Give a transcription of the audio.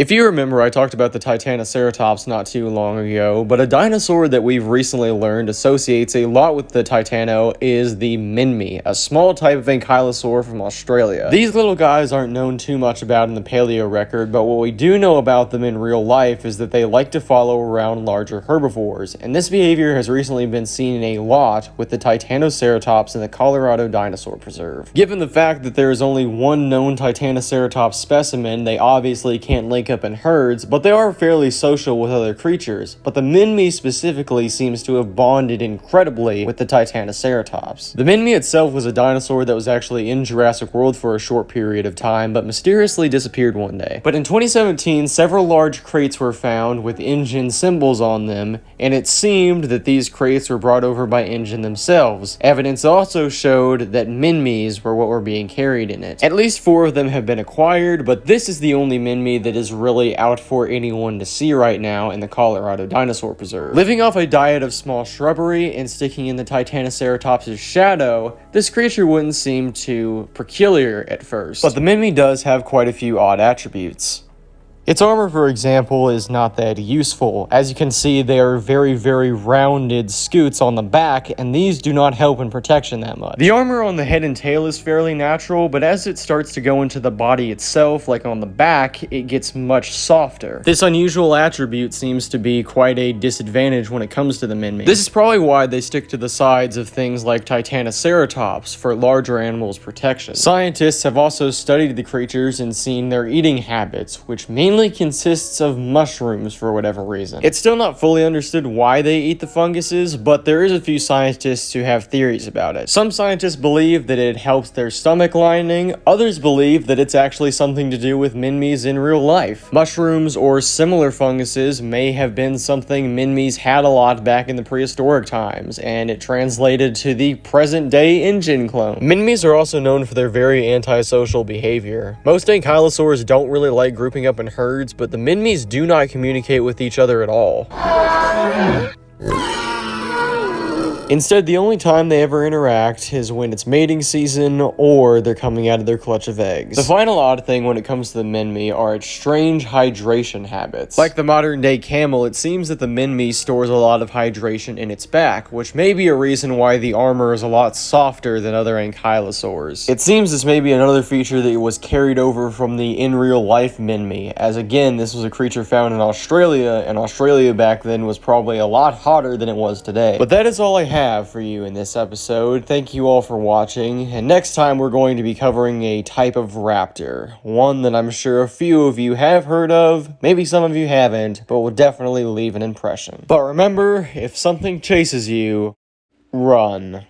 If you remember, I talked about the Titanoceratops not too long ago, but a dinosaur that we've recently learned associates a lot with the Titano is the Minmi, a small type of ankylosaur from Australia. These little guys aren't known too much about in the paleo record, but what we do know about them in real life is that they like to follow around larger herbivores, and this behavior has recently been seen a lot with the Titanoceratops in the Colorado Dinosaur Preserve. Given the fact that there is only one known Titanoceratops specimen, they obviously can't link up in herds, but they are fairly social with other creatures. But the Minmi specifically seems to have bonded incredibly with the Titanoceratops. The Minmi itself was a dinosaur that was actually in Jurassic World for a short period of time, but mysteriously disappeared one day. But in 2017, several large crates were found with Ingen symbols on them, and it seemed that these crates were brought over by Ingen themselves. Evidence also showed that Minmis were what were being carried in it. At least 4 of them have been acquired, but this is the only Minmi that is really out for anyone to see right now in the Colorado Dinosaur Preserve. Living off a diet of small shrubbery and sticking in the Titanoceratops' shadow, this creature wouldn't seem too peculiar at first. But the Minmi does have quite a few odd attributes. Its armor, for example, is not that useful. As you can see, they are very, very rounded scutes on the back, and these do not help in protection that much. The armor on the head and tail is fairly natural, but as it starts to go into the body itself, like on the back, it gets much softer. This unusual attribute seems to be quite a disadvantage when it comes to the Minmi. This is probably why they stick to the sides of things like Titanoceratops for larger animals' protection. Scientists have also studied the creatures and seen their eating habits, which mainly consists of mushrooms for whatever reason. It's still not fully understood why they eat the funguses, but there is a few scientists who have theories about it. Some scientists believe that it helps their stomach lining, others believe that it's actually something to do with Minmis in real life. Mushrooms or similar funguses may have been something Minmis had a lot back in the prehistoric times, and it translated to the present-day Ingen clone. Minmis are also known for their very antisocial behavior. Most ankylosaurs don't really like grouping up in herds, but the Minmis do not communicate with each other at all. Instead, the only time they ever interact is when it's mating season or they're coming out of their clutch of eggs. The final odd thing when it comes to the Minmi are its strange hydration habits. Like the modern-day camel, it seems that the Minmi stores a lot of hydration in its back, which may be a reason why the armor is a lot softer than other ankylosaurs. It seems this may be another feature that was carried over from the in-real-life Minmi, as again, this was a creature found in Australia, and Australia back then was probably a lot hotter than it was today. But that is all I have for you in this episode. Thank you all for watching, and next time we're going to be covering a type of raptor, one that I'm sure a few of you have heard of, maybe some of you haven't, but will definitely leave an impression. But remember, if something chases you, run.